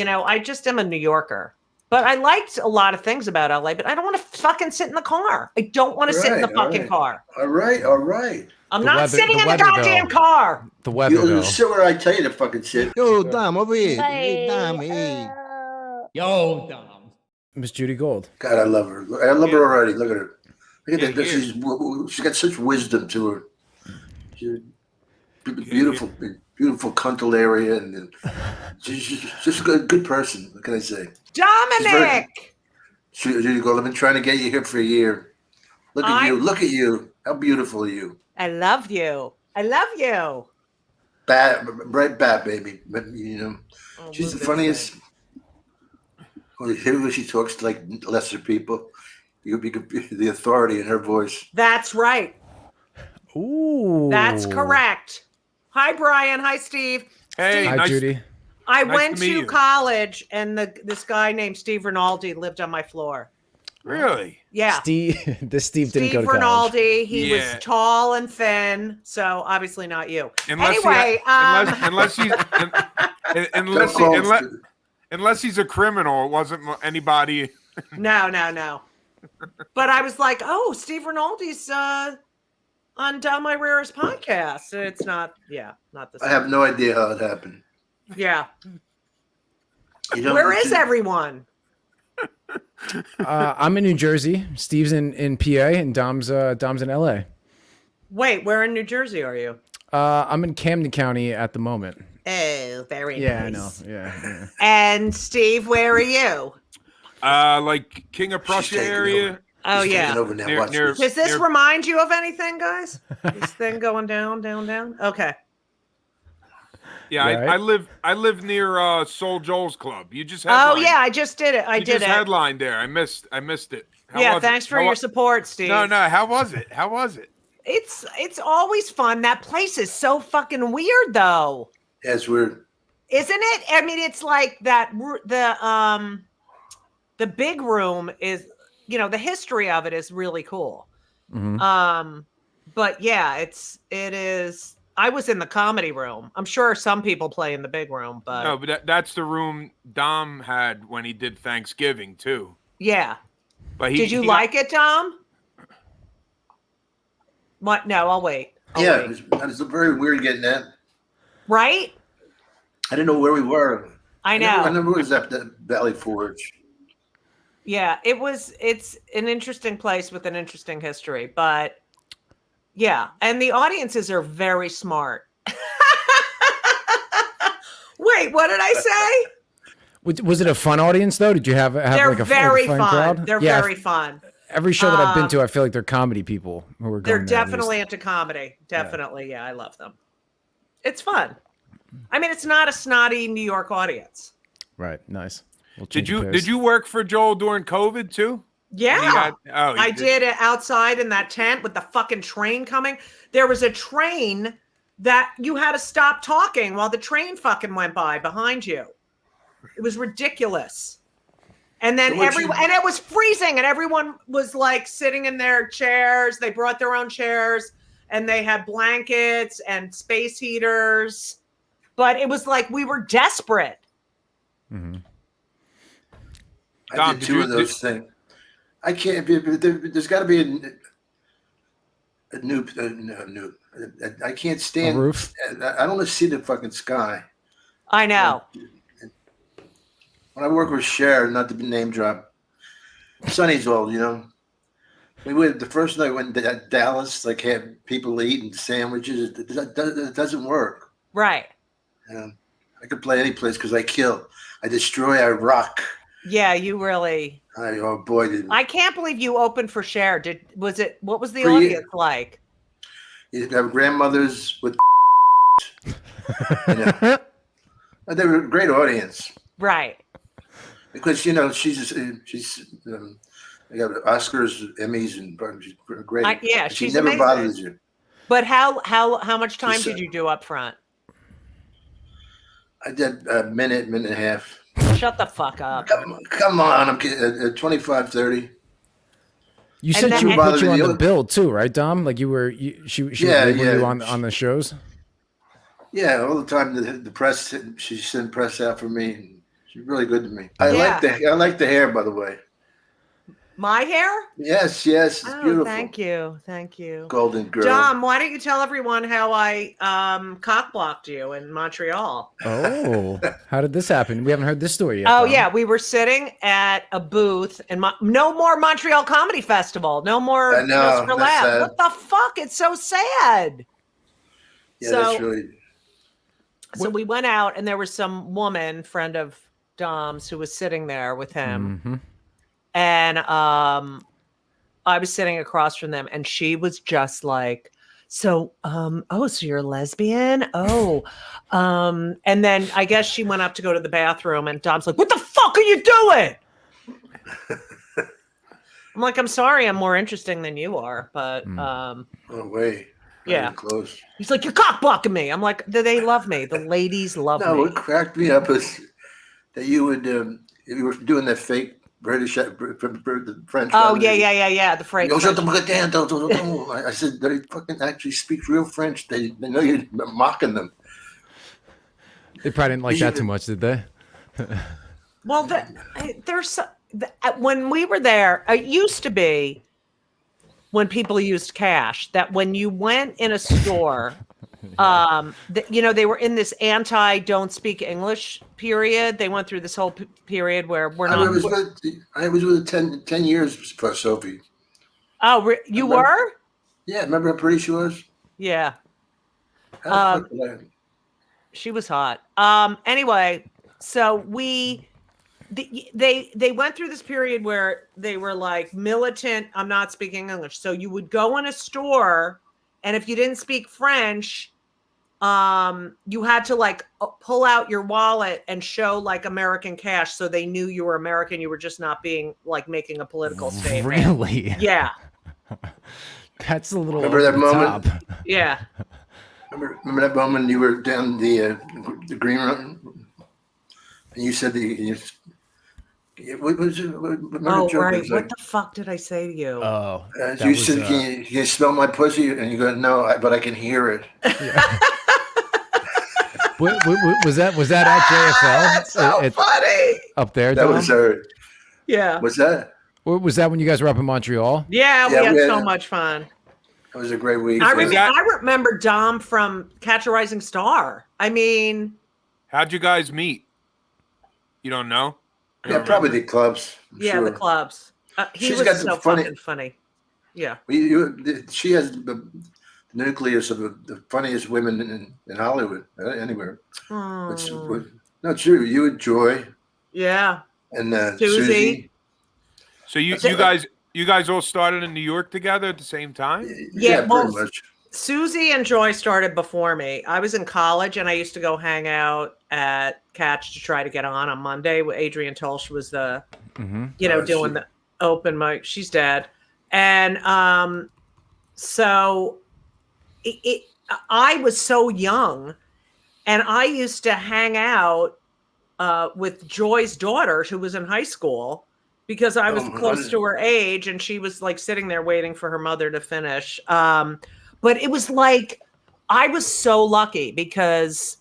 I just am a New Yorker. But I liked a lot of things about LA, but I don't want to fucking sit in the car. I don't want to sit in the fucking car. All right. I'm not sitting in the goddamn car. The weather, though. You sit where I tell you to fucking sit. Yo, Dom, over here. Hey, Dom, hey. Yo, Dom. Miss Judy Gold. God, I love her. I love her already. Look at her. Look at that. She's got such wisdom to her. She's beautiful, beautiful Cundalaria, and she's just a good person. What can I say? Dominic! Judy Gold, I've been trying to get you here for a year. Look at you. Look at you. How beautiful are you? I love you. I love you. Bright bat, baby. But, she's the funniest. When you hear when she talks to like lesser people, you could be the authority in her voice. That's right. Ooh. That's correct. Hi, Brian. Hi, Steve. Hey, Steve. Hi, Judy. I Nice went to meet to you. college, and this guy named Steve Rinaldi lived on my floor. Really? Yeah. Steve didn't go Steve to college. Rinaldi. He was Yeah. tall and thin, so obviously not you. Unless Anyway, unless he's a criminal, it wasn't anybody. No. But I was like, oh, Steve Rinaldi's on Dom Irrera's podcast. It's not the same. I have no idea how it happened. Yeah. Where is everyone? I'm in New Jersey. Steve's in PA, and Dom's in LA. Wait, where in New Jersey are you? I'm in Camden County at the moment. Oh, very Yeah, nice. I know. Yeah. And Steve, where are you? Like King of Prussia area. Oh, She's yeah. taking over now. Watch Near- this. Does this remind you of anything, guys? This thing going down? Okay. Yeah, Right. I live near Soul Joel's Club. You just Oh, headlined. yeah, I just did it. I You did just it. headlined there. I missed it. How Yeah, was thanks it? for your support, Steve. No. How was it? How was it? It's always fun. That place is so fucking weird, though. Yeah, it's weird. Isn't it? I mean, it's like that. The big room is, the history of it is really cool. Mhm. But yeah, it is. I was in the comedy room. I'm sure some people play in the big room, but No, but that's the room Dom had when he did Thanksgiving too. yeah. But Did you like it, Dom? What? No, I'll wait. Yeah, it was very weird getting that. Right? I didn't know where we were. I know. I never was at the Valley Forge. Yeah, it's an interesting place with an interesting history, but yeah, and the audiences are very smart. Wait, what did I say? Was it a fun audience though? Did you have They're like a very fun fun. crowd? They're Yeah, very fun. Every show that I've been to, I feel like they're comedy people who are They're going there at least. definitely into comedy. Definitely, yeah, I love them. It's fun. I mean, it's not a snotty New York audience. Right, nice. We'll Did change the you pace. work for Joel during COVID too? Yeah, I did. did it outside in that tent with the fucking train coming. There was a train that you had to stop talking while the train fucking went by behind you. It was ridiculous. And then and it was freezing, and everyone was like sitting in their chairs. They brought their own chairs, and they had blankets and space heaters. But it was like we were desperate. Mm-hmm. I Dom, did two of those things. I can't. There's got to be a new. I can't stand. A roof? I don't want to see the fucking sky. I know. When I work with Cher, not to be name drop, Sonny's old, We went the first night when Dallas had people eating sandwiches. It doesn't work. Right. I could play any place because I kill, I destroy, I rock. Yeah, you really. Oh boy, did I can't believe you opened for Cher. What was the For you- audience like? you have grandmothers with. They were a great audience. Right. Because she's they got Oscars, Emmys, and she's great. Yeah, she she's never amazing. bothers you. But how much time did you do up front? I did a minute and a half. Shut the fuck up. Come on, I'm kidding. 25, 30. You said then- she would Bother put you on you. the bill too, right, Dom? Like she would label you on the shows. Yeah, all the time the press, she sent press out for me. And She's really good to me. Yeah. I like the hair, by the way. My hair? Yes, it's beautiful. Thank you. Golden girl. Dom, why don't you tell everyone how I cock blocked you in Montreal? Oh, how did this happen? We haven't heard this story yet. Oh Dom. yeah, we were sitting at a booth and no more Montreal Comedy Festival, no more I know, Just for that's Laughs. sad. What the fuck? It's so sad. Yeah, that's really. So we went out and there was some woman, friend of Dom's, who was sitting there with him. Mm-hmm. And I was sitting across from them and she was just like, so you're a lesbian? Oh. And then I guess she went up to go to the bathroom and Dom's like, what the fuck are you doing? I'm like, I'm sorry, I'm more interesting than you are, but No way. Yeah. Close. He's like, you're cock blocking me. I'm like, they love me. The ladies love No, me. what cracked me up is that you were doing that fake British the French. Oh yeah. The French. Yo, shut the fuck down. I said they fucking actually speak real French. They know you're mocking them. They probably didn't like that too much, did they? Well, when we were there, it used to be when people used cash that when you went in a store, they were in this don't speak English period. They went through this whole period where we're not. I was with 10 years for Sophie. Oh, you were? Yeah, remember how pretty she was? Yeah. How the fuck did I- She was hot. Anyway, so they went through this period where they were like militant. I'm not speaking English. So you would go in a store, and if you didn't speak French, you had to like pull out your wallet and show like American cash, so they knew you were American. You were just not being like making a political statement. Really? Yeah. That's a little. Remember that over the moment? top. Yeah. Remember that moment you were down the green room, and you said what was it? Oh, right. What the fuck did I say to you? Oh, you said, can you smell my pussy? And you go, no, but I can hear it. Was that at JFL? That's so funny. Up there, That Dom? was her. Yeah. What's that? Or was that when you guys were up in Montreal? Yeah, we had so much fun. It was a great week. I remember Dom from Catch a Rising Star. I mean, how'd you guys meet? You don't know? Yeah, probably the clubs. Yeah, the clubs. He was so fucking funny. Yeah. She has the nucleus of the funniest women in Hollywood, anywhere. No, it's true. You and Joy. Yeah. And Susie. So you guys all started in New York together at the same time? Yeah, pretty much. Susie and Joy started before me. I was in college and I used to go hang out at Catch to try to get on Monday. Adrian Tolsch was the, doing the open mic. She's dead. And so I was so young and I used to hang out with Joy's daughter who was in high school because I was close to her age and she was like sitting there waiting for her mother to finish. But it was like, I was so lucky because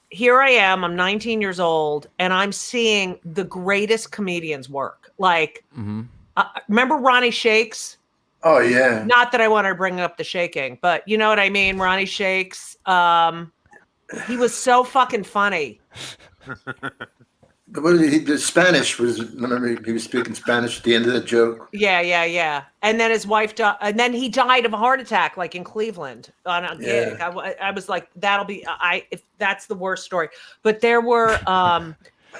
here I am, I'm 19 years old and I'm seeing the greatest comedians work. Like, remember Ronnie Shakes? Oh, yeah. Not that I want to bring up the shaking, but you know what I mean? Ronnie Shakes. He was so fucking funny. But the Spanish remember he was speaking Spanish at the end of the joke. Yeah. And then his wife died, and then he died of a heart attack, like in Cleveland on a gig. I was like, if that's the worst story. But there were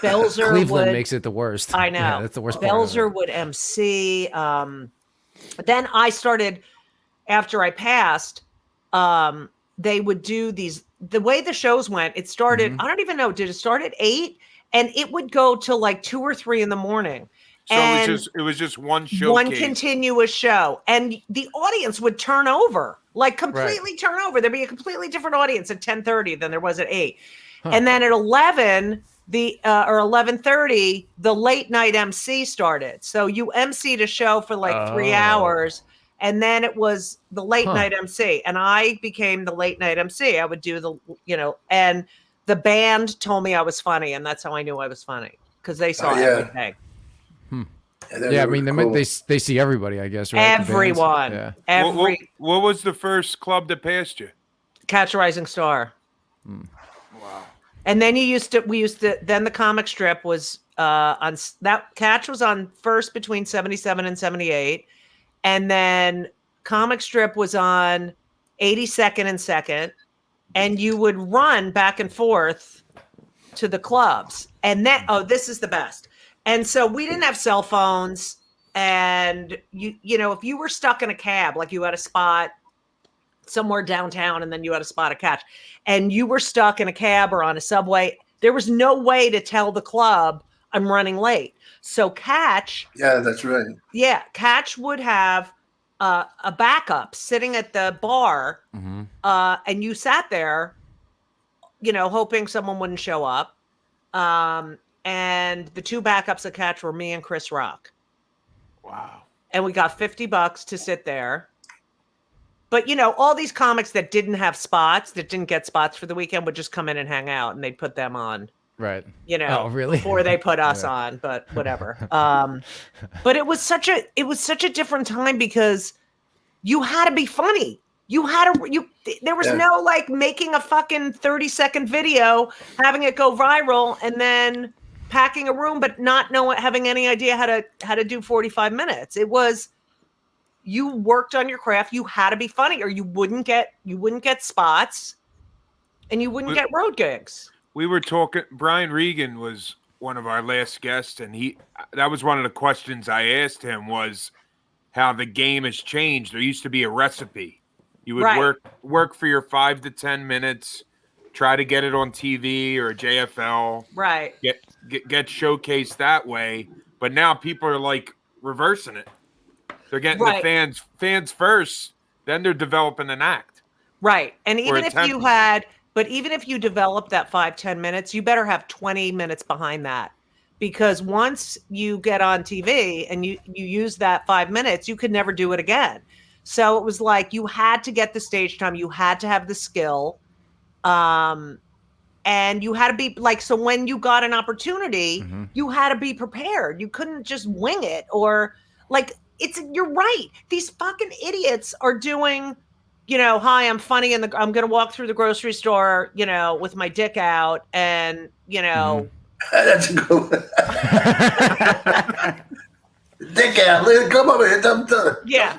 Belzer. Cleveland makes it the worst. I know. Yeah, that's the worst. Belzer would MC. Then I started after I passed. They would do these. The way the shows went, it started. I don't even know. Did it start at 8? And it would go till like 2 or 3 in the morning. So it was just one show. One continuous show. And the audience would turn over, like completely turn over. There'd be a completely different audience at 10:30 than there was at 8. And then at 11, or 11:30, the late night MC started. So you MC'd a show for like 3 hours. And then it was the late night MC. And I became the late night MC. I would do and the band told me I was funny, and that's how I knew I was funny because they saw yeah. everything. Yeah, I mean, they see everybody, I guess, right? The bands? Everyone. Yeah. What was the first club that passed you? Catch a Rising Star. Wow. And then then the comic strip was on that. Catch was on first between 77 and 78. And then comic strip was on 82nd and 2nd. And you would run back and forth to the clubs. And then, this is the best. And so we didn't have cell phones. And you know, if you were stuck in a cab, like you had a spot somewhere downtown and then you had a spot at Catch, and you were stuck in a cab or on a subway, there was no way to tell the club I'm running late. So Catch. Yeah, that's right. Yeah. Catch would have a backup sitting at the bar. Mm-hmm. And you sat there, you know, hoping someone wouldn't show up. And the two backups at Catch were me and Chris Rock. Wow. And we got $50 to sit there. But, you know, all these comics that didn't have spots, that didn't get spots for the weekend would just come in and hang out, and they'd put them on. Right. You know, really? before they put us on, but whatever. But it was such a different time because you had to be funny. There was no like making a fucking 30-second video, having it go viral, and then packing a room, but not having any idea how to do 45 minutes. It was, you worked on your craft. You had to be funny, or you wouldn't get spots, and you wouldn't get road gigs. We were talking. Brian Regan was one of our last guests, and that was one of the questions I asked him was how the game has changed. There used to be a recipe. You would work for your 5 to 10 minutes, try to get it on TV or JFL. Right. Get showcased that way. But now people are like reversing it. They're getting the fans first, then they're developing an act. Right. And even if you developed that 5-10 minutes, you better have 20 minutes behind that. Because once you get on TV and you use that 5 minutes, you could never do it again. So it was like you had to get the stage time, you had to have the skill, and you had to be like, so when you got an opportunity, you had to be prepared. You couldn't just wing it, or like, you're right. These fucking idiots are doing, you know, hi, I'm funny, and I'm going to walk through the grocery store, you know, with my dick out, and, you know. That's a good one. Dick out. Come over here. Yeah.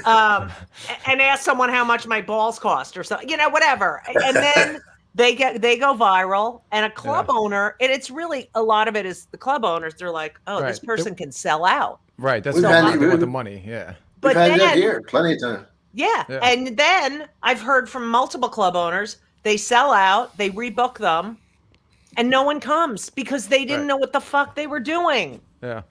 And ask someone how much my balls cost or something, you know, whatever. And then they go viral, and a club owner, and it's really, a lot of it is the club owners. They're like, oh, this person can sell out. Right. That's the money. Yeah. But we've had that here plenty of time. Yeah. And then I've heard from multiple club owners, they sell out, they rebook them, and no one comes because they didn't know what the fuck they were doing. Yeah.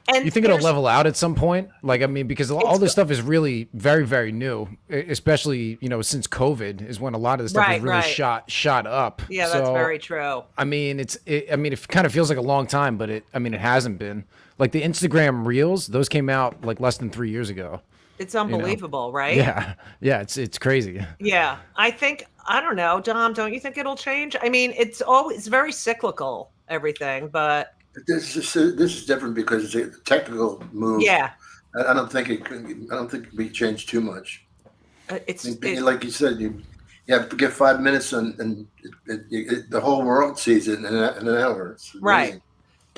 And you think it'll level out at some point? Like, I mean, because all this stuff is really very, very new, especially, you know, since COVID is when a lot of the stuff has really shot up. Yeah, that's very true. I mean, it kind of feels like a long time, but it hasn't been. Like the Instagram Reels, those came out like less than 3 years ago. It's unbelievable, right? Yeah. Yeah, it's crazy. Yeah. I don't know, Dom, don't you think it'll change? I mean, it's very cyclical, everything, but this is different because it's a technical move. Yeah. I don't think it can be changed too much. It's like you said, you have to get 5 minutes and the whole world sees it in an hour. It's right.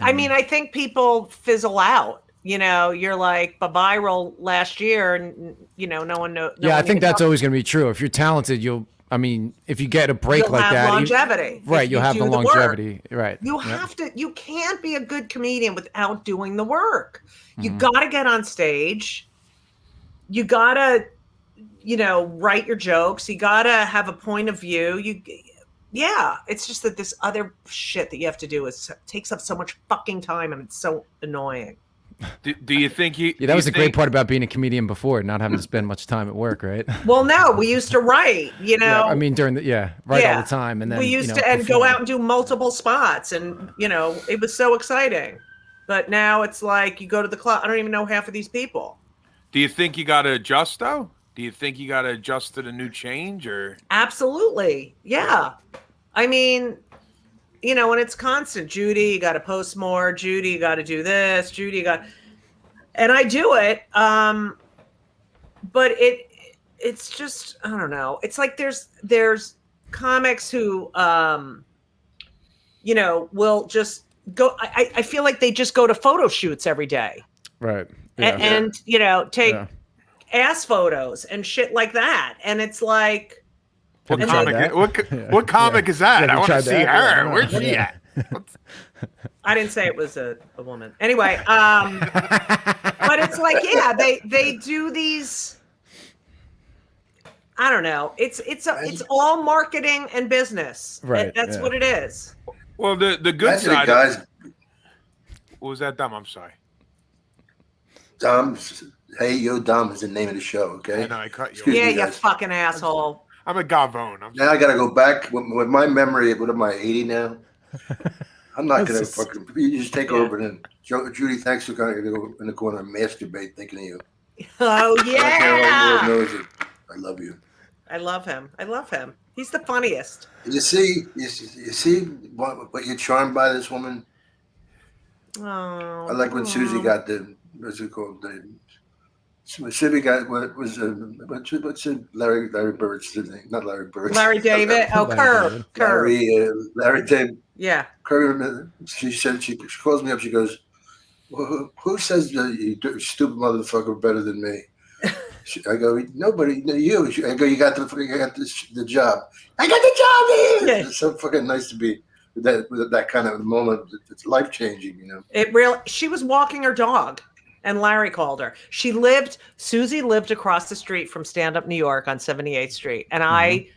I mean, I think people fizzle out. You know, you're like viral last year, and you know, no one knows. I think that's always going to be true. If you're talented, if you get a break you'll like have that, longevity. Right, you'll have the longevity. Right. You can't be a good comedian without doing the work. You got to get on stage. You got to, you know, write your jokes. You got to have a point of view. It's just that this other shit that you have to do takes up so much fucking time, and it's so annoying. Do you think that was the great part about being a comedian before, not having to spend much time at work, right? Well, no, we used to write, you know. I mean, all the time, and then we used to go out and do multiple spots, and you know, it was so exciting. But now it's like you go to the club. I don't even know half of these people. Do you think you got to adjust though? Do you think you got to adjust to the new change, or? Absolutely, yeah. I mean, you know, and it's constant. Judy, you got to post more. Judy, you got to do this. Judy, and I do it. But it's just, I don't know. It's like there's comics who, you know, will just go. I feel like they just go to photo shoots every day. Right. Yeah. And you know, take ass photos and shit like that. And it's like, what comic is that? I want to see her. Where's she at? I didn't say it was a woman. Anyway, but it's like, yeah, they do these. I don't know. It's all marketing and business. Right. That's what it is. Well, the good side, guys. What was that, Dom? I'm sorry. Dom, hey yo, Dom is the name of the show. Okay. I know I cut you. Excuse me, you fucking asshole. I'm a gavone. Now I gotta go back with my memory. What am I, 80 now? I'm not gonna fucking. You just take over and then. Judy, thanks for going to go in the corner and masturbate thinking of you. Oh yeah. Lord knows it. I love you. I love him. He's the funniest. You see what you're charmed by this woman. Oh. I like when Susie got the what's it called? Susie got what's Larry Bird's name? Not Larry Bird. Larry David. Oh, Curve. Larry David. Yeah. Curve. She said she calls me up. She goes, well, "Who says you stupid motherfucker better than me?" I go, nobody, you. I go, you got the job. I got the job. It's so fucking nice to be with that kind of moment. It's life changing, you know. She was walking her dog, and Larry called her. Susie lived across the street from Stand Up New York on 78th Street, and I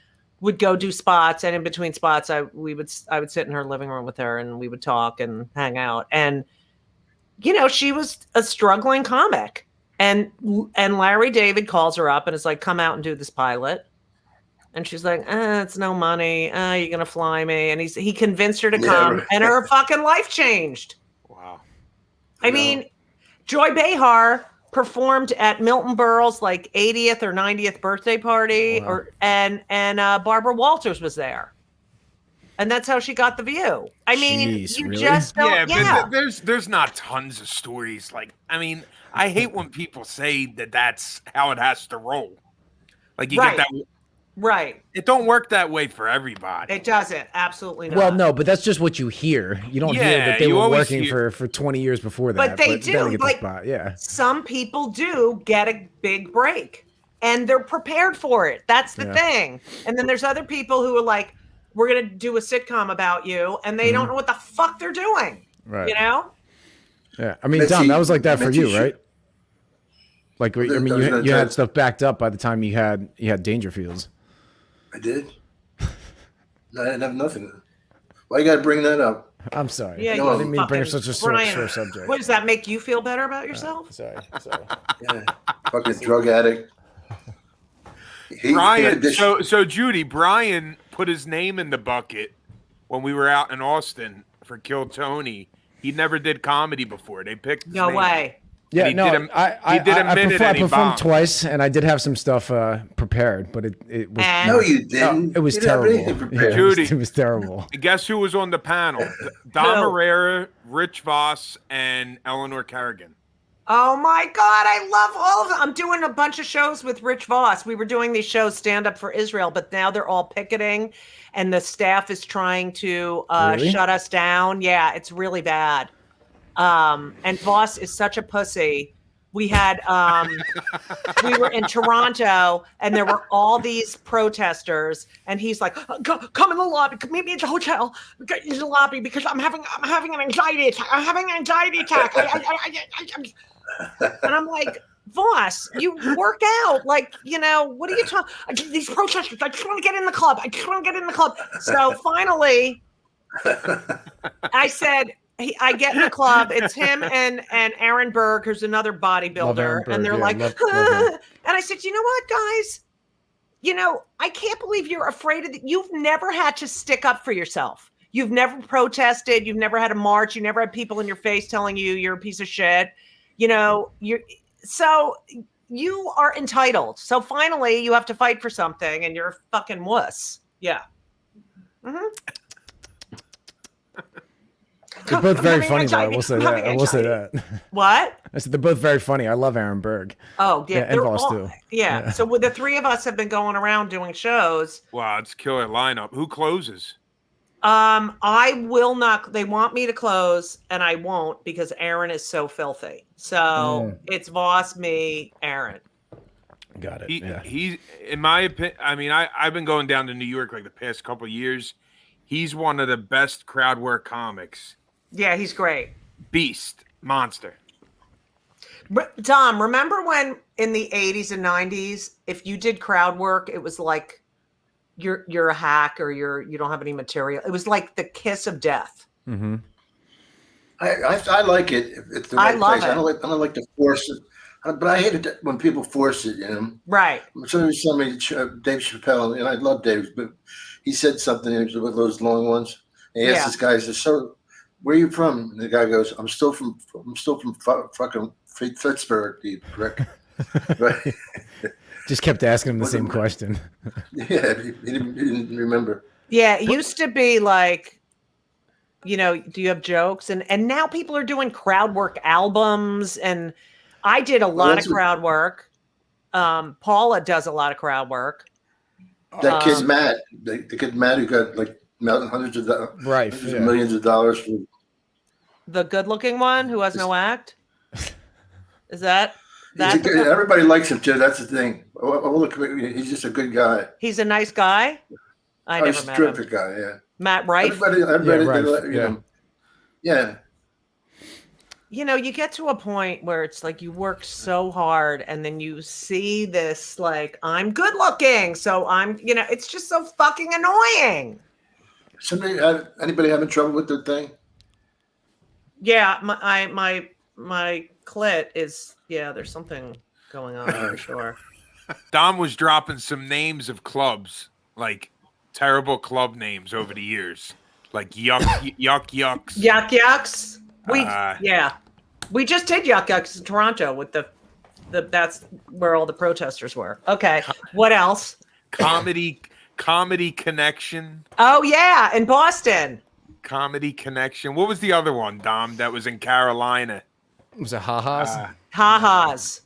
would go do spots, and in between spots, I would sit in her living room with her, and we would talk and hang out. And you know, she was a struggling comic. And Larry David calls her up and is like, come out and do this pilot. And she's like, it's no money. You're going to fly me. And he convinced her to come. Right. And her fucking life changed. Wow. I mean, Joy Behar performed at Milton Berle's like 80th or 90th birthday party. Wow. And Barbara Walters was there. And that's how she got the view. I mean, really? Just don't. Yeah, but there's not tons of stories. Like, I mean, I hate when people say that's how it has to roll. Like you get that. Right. It don't work that way for everybody. It doesn't. Absolutely not. Well, no, but that's just what you hear. You don't hear that they were working for 20 years before that. But they do. Like, some people do get a big break and they're prepared for it. That's the thing. And then there's other people who are like, we're going to do a sitcom about you. And they don't know what the fuck they're doing. Right. You know? Yeah. I mean, Dom, that was like that for you, right? Like, I mean, you had stuff backed up by the time you had Dangerfields. I did. I didn't have nothing. Why you got to bring that up? I'm sorry. Yeah, I didn't mean to bring up such a sore subject. What does that make you feel better about yourself? Sorry. Yeah, fucking drug addict. Brian. So Judy, Brian put his name in the bucket when we were out in Austin for Kill Tony. He never did comedy before. They picked his name. Way. Yeah, he did a minute I performed twice, and I did have some stuff prepared, but it was no, you didn't. It was terrible. Yeah, Judy, it was terrible. Guess who was on the panel? Dom Irrera, Rich Voss, and Eleanor Kerrigan. Oh my God, I love all of them. I'm doing a bunch of shows with Rich Voss. We were doing these shows Stand Up for Israel, but now they're all picketing, and the staff is trying to shut us down. Yeah, it's really bad. And Voss is such a pussy. We had we were in Toronto and there were all these protesters and he's like, come in the lobby, meet me at the hotel, get in the lobby because I'm having an anxiety attack. I'm having an anxiety attack. And I'm like, Voss, you work out. Like, you know, what are you talking? These protesters, I just want to get in the club. So finally I said, I get in the club. It's him and Aaron Berg, who's another bodybuilder, and they're like, love and I said, you know what, guys? You know, I can't believe you're afraid of you've never had to stick up for yourself. You've never protested. You've never had a march. You never had people in your face telling you you're a piece of shit. You know, so you are entitled. So finally, you have to fight for something, and you're a fucking wuss. Yeah. They're both very funny, though. I anxiety. will say I'm that. having I will say anxiety. that. What? I said they're both very funny. I love Aaron Berg. Oh, yeah. And Voss, too. Yeah. So with the three of us have been going around doing shows. Wow, it's killer lineup. Who closes? I will not. They want me to close, and I won't because Aaron is so filthy. So it's Voss, me, Aaron. Got it. He's in my opinion. I mean, I've been going down to New York like the past couple of years. He's one of the best crowd work comics. Yeah, he's great. Beast, monster. Dom, remember when in the 80s and 90s, if you did crowd work, it was like you're a hack or you don't have any material. It was like the kiss of death. Mm-hmm. I like it. It's the right I love place. it. I don't like to force it, but I hate it when people force it. You know, Right. somebody Dave Chappelle, and I love Dave, but he said something with those long ones. And he asked this guy, he says, "So, where are you from?" And the guy goes, I'm still from fucking Pittsburgh, you prick." Right. Just kept asking him the same question. Yeah, he didn't remember. Yeah, it used to be like, you know, do you have jokes? And now people are doing crowd work albums, and I did a lot of crowd work. Paula does a lot of crowd work. That kid Matt, the kid Matt who got like hundreds of millions of dollars for the good-looking one who has no act. Is that? Everybody likes him too. That's the thing. He's just a good guy. He's a nice guy. I never he's met a terrific him. guy. Yeah. Matt Rife. Everybody, yeah. You know, you get to a point where it's like you work so hard and then you see this, like, I'm good looking. So it's just so fucking annoying. Anybody having trouble with the thing? Yeah, my clit is, there's something going on for sure. Dom was dropping some names of clubs, like terrible club names over the years, like yucks. Yuck yucks. We just did yuck yucks in Toronto with the that's where all the protesters were. Okay, what else? Comedy Connection. Oh yeah, in Boston. Comedy Connection. What was the other one, Dom? That was in Carolina. Was it Ha-Has? Ha-Has.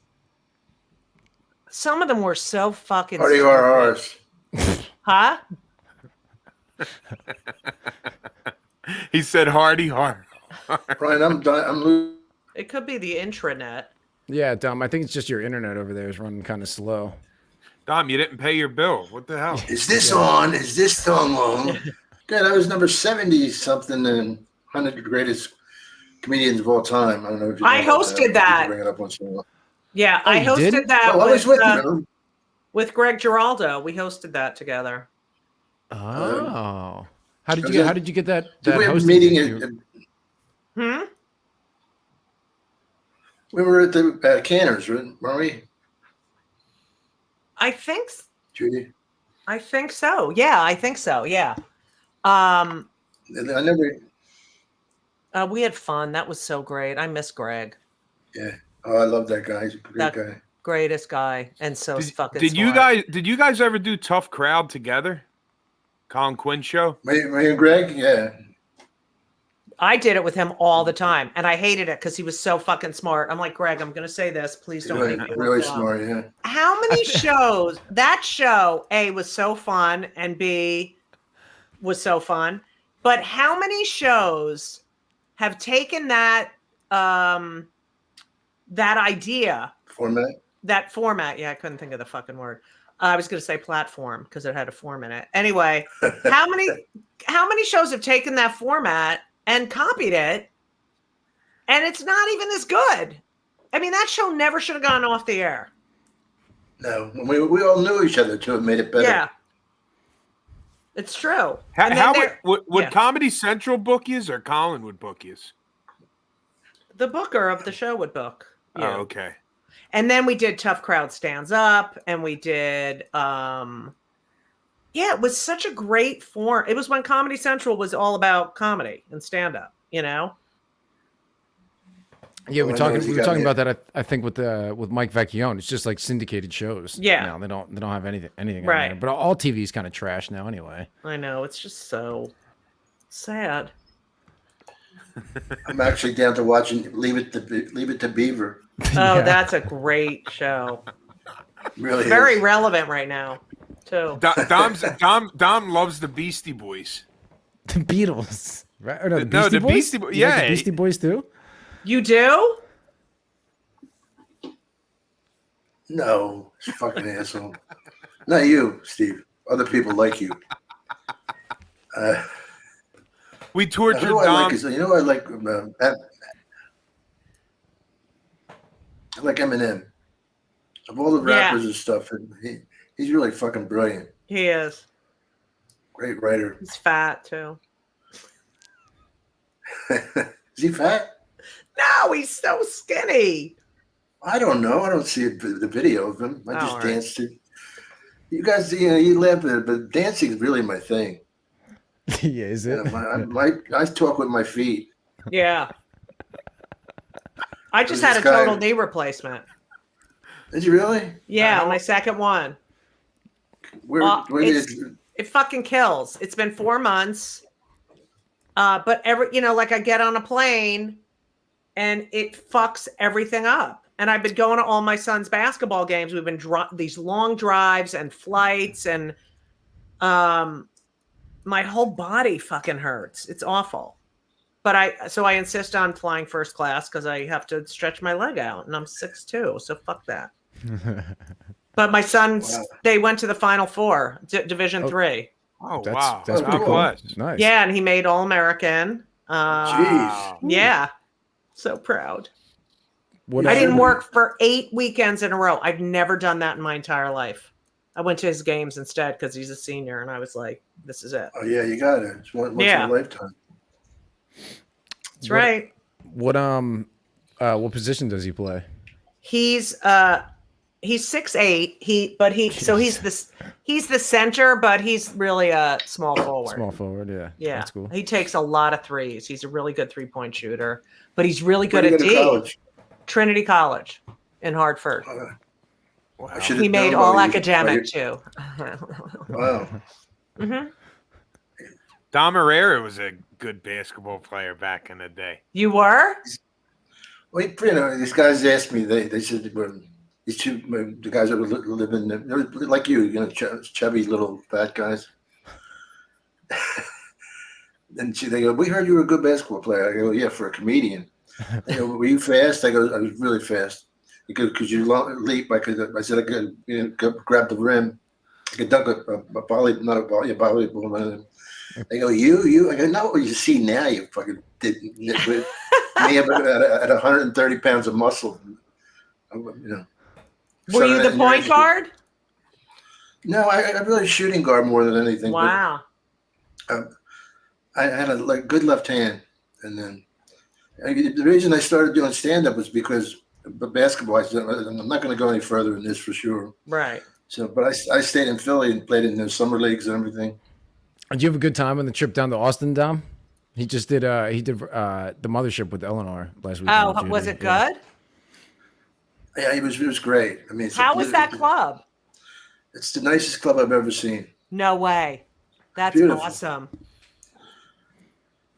Some of them were so fucking RRRs. Huh? He said hardy hard. Brian, I'm losing. It could be the intranet. Yeah, Dom, I think it's just your internet over there is running kind of slow. Dom, you didn't pay your bill. What the hell? Is this on? Is this song on? Yeah, that was number 70 something in 100 greatest comedians of all time. I don't know if you I hosted that. Bring it up once in a while. Yeah, I hosted that. I was with you. With Greg Giraldo. We hosted that together. Oh. How did you get that we have a hosting meeting We were at the Canners, weren't we? I think Judy? I think so. Yeah, I think so. Yeah. I never. We had fun. That was so great. I miss Greg. Yeah. Oh, I love that guy. He's a great guy. Greatest guy, and so fucking. Did you guys ever do Tough Crowd together? Colin Quinn show. Me and Greg, yeah. I did it with him all the time, and I hated it because he was so fucking smart. I'm like, Greg, I'm going to say this. Please don't make me really smart, yeah. How many shows? That show, A, was so fun, and B, was so fun. But how many shows have taken that that idea? That format. Yeah, I couldn't think of the fucking word. I was going to say platform because it had a form in it. Anyway, how many shows have taken that format and copied it, and it's not even as good? I mean, that show never should have gone off the air. No, we all knew each other too. It made it better. Yeah, it's true. Would Comedy Central book yous or Colin would book yous? The booker of the show would book. Yeah. Oh, okay. And then we did Tough Crowd Stands Up, and we did it was such a great form. It was when Comedy Central was all about comedy and stand-up, you know? Yeah, All we I know talking is we he were got talking me- about that. I think with Mike Vecchione, it's just like syndicated shows. Yeah. now they don't have anything on Right. there. But all TV's kind of trash now anyway. I know. It's just so sad. I'm actually down to watching Leave It to Beaver. Oh, Yeah. that's a great show. Really Very is. relevant right now, too. Dom loves the Beastie Boys. The Beatles, right? Or no, the No, Beastie the Boys. Beastie Bo- You like yeah. the Beastie Boys too. You do? No, it's a fucking asshole. Not you, Steve. Other people like you. We tortured Who I Dom. like is I like I like Eminem. Of all the rappers and stuff, and he's really fucking brilliant. He is. Great writer. He's fat, too. Is he fat? No, he's so skinny. I don't know. I don't see the video of him. I just all right. danced it. You guys, you laugh at it, but dancing is really my thing. Yeah, is it? I talk with my feet. Yeah. I just There's had a this guy- total knee replacement. Did you really? Yeah, my second one. Where did It fucking kills. It's been 4 months. But like I get on a plane and it fucks everything up. And I've been going to all my son's basketball games. We've been these long drives and flights, and my whole body fucking hurts. It's awful. But I insist on flying first class because I have to stretch my leg out, and I'm 6'2", so fuck that. But my sons, they went to the Final Four, Division III. Oh, That's wow. pretty How cool. blessed. Nice. Yeah, and he made All-American. Jeez. Yeah, so proud. What, I didn't work for 8 weekends in a row. I've never done that in my entire life. I went to his games instead because he's a senior, and I was like, "This is it." Oh yeah, you got it. It's once in a lifetime. That's right. What position does he play? He's 6'8". He's the center, but he's really a small forward. Small forward, yeah. Yeah, That's cool. He takes a lot of threes. He's a really good 3-point shooter, but he's really good Where'd at you go to D. college? Trinity College in Hartford. I should've He made known all about you. academic too. Wow. Hmm. Dom Irrera was a good basketball player back in the day. You were? Well, these guys asked me. They said these two the guys that were living like you, chubby little fat guys. And they go, "We heard you were a good basketball player." I go, "Yeah, for a comedian." They go, "Were you fast?" I go, "I was really fast." Because you leap, I said I could grab the rim. I could dunk a volleyball. They go, you. I go, not what you see now. You fucking did. Me at 130 pounds of muscle. Were you the point guard? No, I really shooting guard more than anything. Wow. But, I had a good left hand, and then the reason I started doing stand-up was because basketball. I'm not going to go any further than this for sure. Right. So, but I stayed in Philly and played in the summer leagues and everything. Did you have a good time on the trip down to Austin, Dom? He just did. He did the mothership with Eleanor last week. Oh, was it good? Yeah, it was great. I mean, how was that club? It's the nicest club I've ever seen. No way. That's beautiful. Awesome.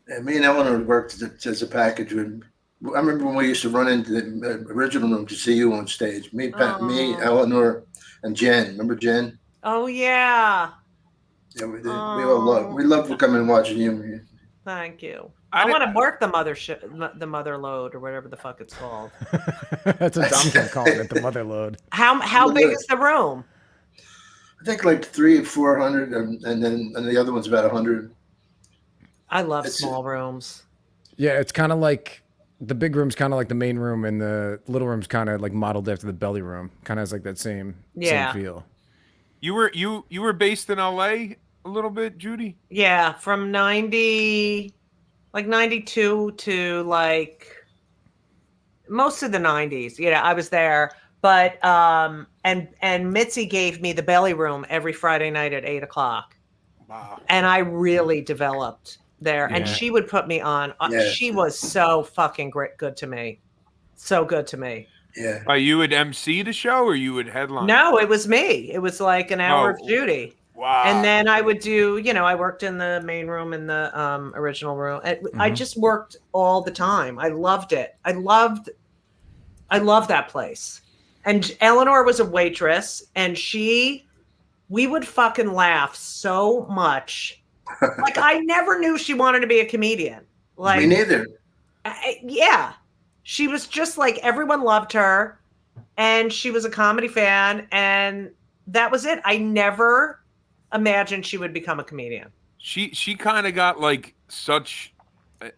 And me and Eleanor worked as a package. I remember when we used to run into the original room to see you on stage. Me, Eleanor, and Jen. Remember Jen? Oh yeah. Yeah, we all love coming and watching you. Thank you. I want to work the mother load, or whatever the fuck it's called. That's what Dom's gonna call it, the mother load. How big is the room? I think like 300 or 400, and the other one's about 100. I love small rooms. Yeah, it's kind of like the big room's kind of like the main room, and the little room's kind of like modeled after the belly room. Kind of has like that same feel. You were based in LA a little bit, Judy? Yeah, from 92 to like most of the 90s. Yeah, I was there. But and Mitzi gave me the belly room every Friday night at 8:00. Wow. And I really developed there. And she would put me on. She was so fucking good to me. So good to me. Yeah. You would MC the show or you would headline? No, it was me. It was like an hour of Judy. Wow. And then I would do, I worked in the main room in the original room. I just worked all the time. I loved it. I loved that place. And Eleanor was a waitress, and we would fucking laugh so much. Like, I never knew she wanted to be a comedian. Like, me neither. Yeah. She was just like, everyone loved her, and she was a comedy fan, and that was it. I never imagined she would become a comedian. She kind of got like such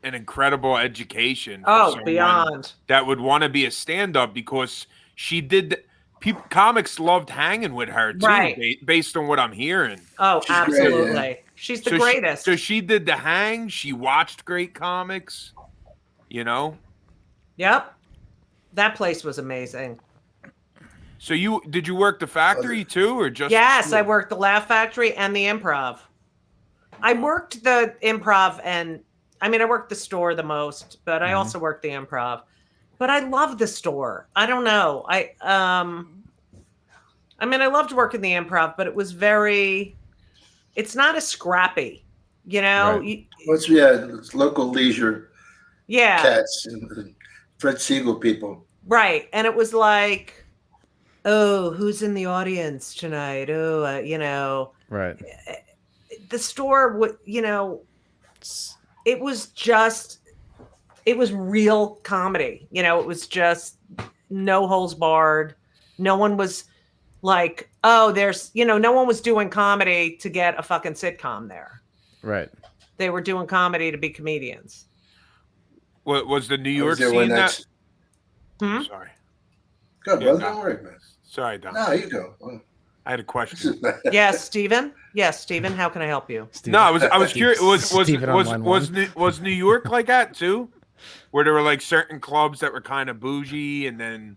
an incredible education. Beyond. That would want to be a stand-up because she did. Comics loved hanging with her too, right? Based on what I'm hearing. Oh, She's absolutely. Great, yeah. She's the greatest. So she did the hang. She watched great comics. Yep. That place was amazing. So did you work the factory too, or just? Yes, I worked the Laugh Factory and the Improv. I worked the Improv, and I worked the store the most, but I also worked the Improv. But I love the store. I don't know. I loved working the Improv, but it was it's not as scrappy, Right. It's local leisure. Yeah. Cats and Fred Siegel people. Right. And it was like, oh, who's in the audience tonight? Oh, Right. The store would, it was real comedy. It was just no holes barred. No one was like, oh, no one was doing comedy to get a fucking sitcom there. Right. They were doing comedy to be comedians. What was the New York scene that? Sorry. Go, brother. Don't worry, man. Sorry, Dom. No, you go. I had a question. Yes, Stephen. Yes, Stephen. How can I help you? Steven. No, I was curious. Was New York like that too? Where there were like certain clubs that were kind of bougie, and then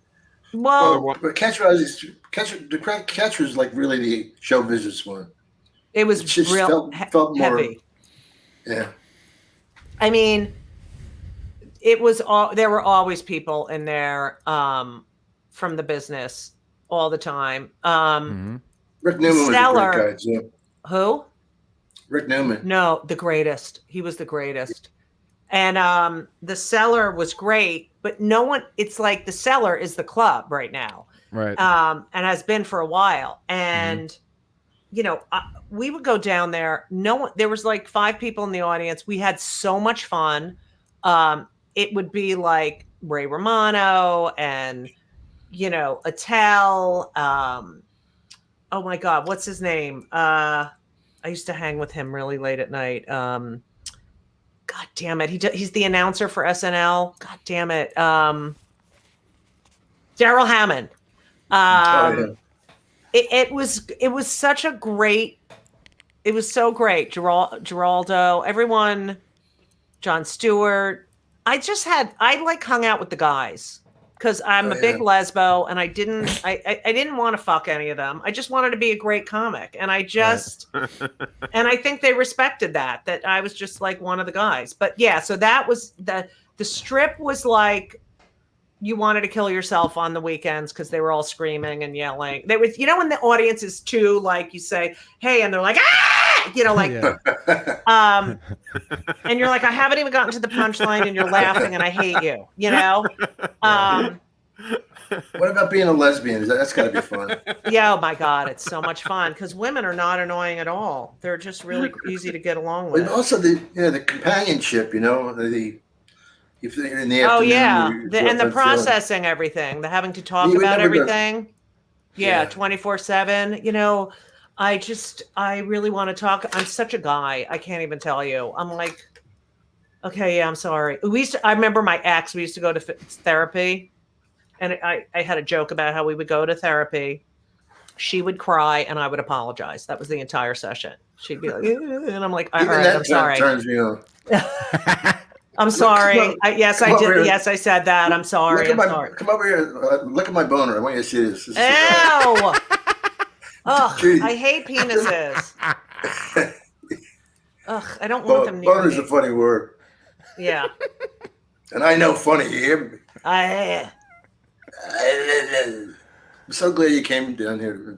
but Catch was like really the show business one. It was just real felt more heavy. Yeah. It was there were always people in there from the business all the time. Rick Newman was a great guy too. Who? Rick Newman. No, the greatest. He was the greatest. And the Cellar was great, but it's like the Cellar is the club right now. Right. And has been for a while. And we would go down there. There was like 5 people in the audience. We had so much fun. It would be like Ray Romano and, Attell. Oh my God, what's his name? I used to hang with him really late at night. God damn it. He's the announcer for SNL. God damn it. Daryl Hammond. It was such a great, it was so great. Giraldo, everyone, Jon Stewart. I hung out with the guys because I'm a big lesbo, and I didn't want to fuck any of them. I just wanted to be a great comic. And and I think they respected that I was just like one of the guys. But yeah, so that was the strip was like, you wanted to kill yourself on the weekends because they were all screaming and yelling. They was, when the audience is too, like you say, hey, and they're like, ah, and you're like, I haven't even gotten to the punchline and you're laughing and I hate you, What about being a lesbian? That's got to be fun. Yeah, oh my God, it's so much fun because women are not annoying at all. They're just really easy to get along with. And also the companionship, if they're in the afternoon. Oh yeah, and the processing everything, the having to talk about everything. Yeah, 24/7. I really want to talk. I'm such a guy. I can't even tell you. I'm like, okay, yeah, I'm sorry. I remember my ex. We used to go to therapy, and I had a joke about how we would go to therapy. She would cry, and I would apologize. That was the entire session. She'd be like, and I'm like, all right, I'm sorry. Turns me on. I'm sorry. Yes, I did. Here. Yes, I said that. I'm sorry. Sorry. Come over here. Look at my boner. I want you to see this. Ew. Ugh, I hate penises. Ugh, I don't want them near Boner's a funny word. Yeah. And I know funny. You hear me? I I'm so glad you came down here.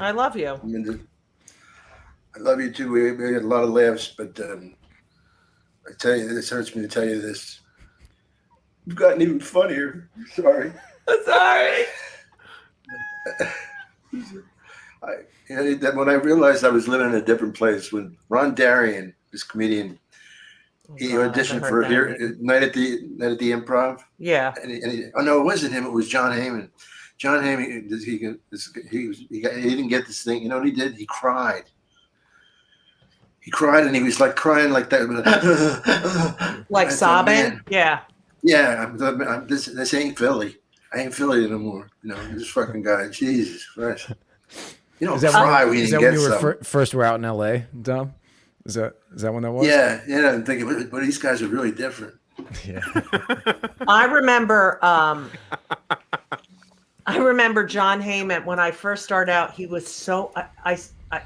I love you. I love you too. We had a lot of laughs, but I tell you, this hurts me to tell you this. You've gotten even funnier. Sorry. Sorry. When I realized I was living in a different place, when Ron Darien, this comedian, he auditioned for here night at the Improv. Yeah. Oh no, it wasn't him. It was John Heyman. John Heyman, he didn't get this thing. You know what he did? He cried. He cried, and he was like crying like that, like sobbing. Yeah. Yeah. This ain't Philly. I ain't Philly anymore. You know, this fucking guy. Jesus Christ. You don't cry when you get something. First were out in L.A., Dom? Is that when that was? Yeah. I'm thinking, but these guys are really different. Yeah. I remember John Heyman when I first started out. He was so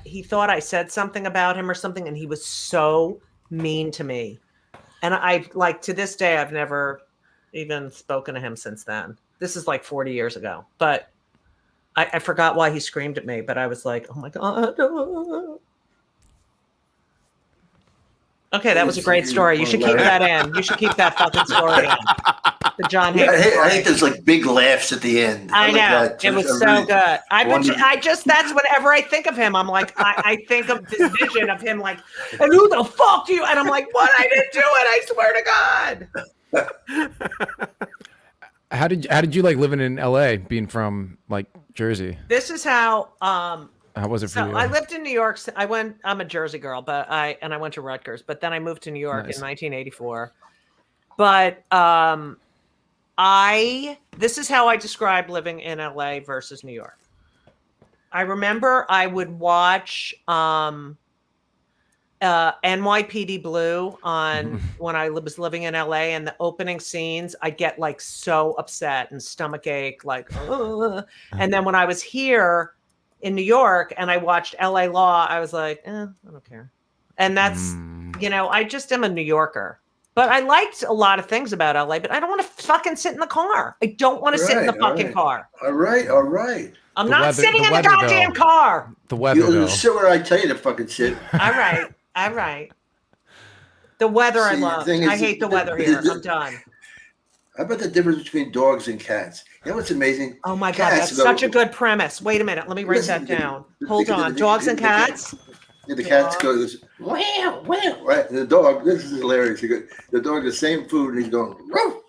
he thought I said something about him or something, and he was so mean to me. And I like to this day, I've never even spoken to him since then. This is like 40 years ago, but I forgot why he screamed at me. But I was like, oh my God. Okay, that was a great story. You should keep that in. You should keep that fucking story in. The John Heyman. I think there's like big laughs at the end. I know. It was so good. That's whenever I think of him, I'm like, I think of this vision of him like, and who the fuck do you? And I'm like, what? I didn't do it. I swear to God. How did you like living in LA, being from like Jersey? This is how How was it for you? I lived in New York. I'm a Jersey girl, but I went to Rutgers, but then I moved to New York in 1984. But this is how I describe living in LA versus New York. I remember I would watch NYPD Blue on when I was living in LA, and the opening scenes, I'd get like so upset and stomach ache, like, ugh. And then when I was here in New York and I watched LA Law, I was like, I don't care. And that's, I just am a New Yorker. But I liked a lot of things about LA, but I don't want to fucking sit in the car. I don't want to sit in the fucking car. All right. I'm not sitting in the goddamn car. The weather, You'll sit where I tell you to fucking sit. All right. The weather I love. I hate the weather here. I'm done. How about the difference between dogs and cats? You know what's amazing? Oh my God, that's such a good premise. Wait a minute. Let me write that down. Hold on. Dogs and cats? The cats goes, wow. Right? The dog, this is hilarious. The dog, the same food, and he's going, roof.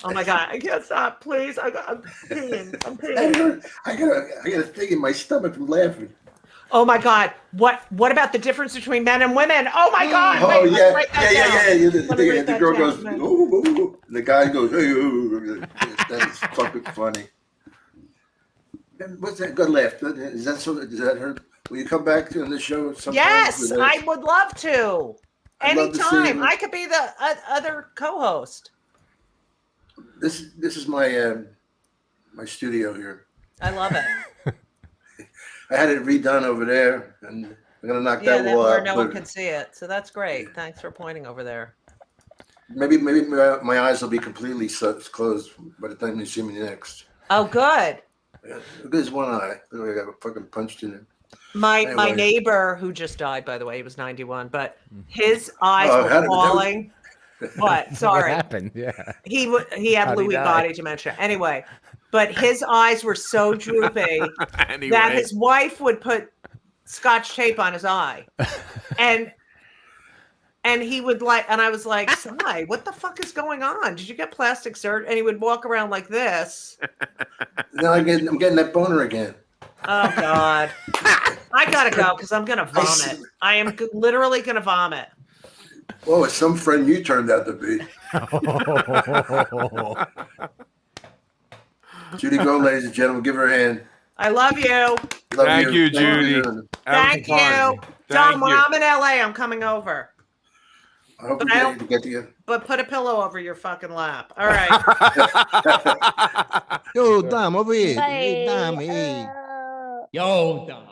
Oh my God, I can't stop. Please. I'm peeing. I got a thing in my stomach from laughing. Oh my God. What about the difference between men and women? Oh my God. Oh, wait, yeah. Write that down. The girl goes, ooh. And the guy goes, ooh. That's fucking funny. And what's that good laugh? Does that hurt? Will you come back to the show sometime? Yes, I would love to. Anytime. I could be the other co-host. This is my my studio here. I love it. I had it redone over there, and I'm gonna knock that wall where out. no one can see it. So that's great. Thanks for pointing over there. Maybe my eyes will be completely closed by the time you see me next. Oh, good. Yeah, there's one eye. I got fucking punched in it. My neighbor, who just died, by the way, he was 91, but his eyes were falling. What? Sorry. What happened? Yeah. He had Lewy body dementia. Anyway, but his eyes were so droopy that his wife would put Scotch tape on his eye. And he would and I was like, Sai, what the fuck is going on? Did you get plastic surgery? And he would walk around like this. Now I'm getting that boner again. Oh God. I gotta go because I'm gonna vomit. I am literally gonna vomit. Oh, it's some friend you turned out to be. Judy Gold, ladies and gentlemen, give her a hand. I love you. Thank you, Judy. Thank you. Dom, when I'm in LA, I'm coming over. I hope we get together. But put a pillow over your fucking lap. All right. Yo, Dom, over here. Hey, Dom, hey. Yo, Dom.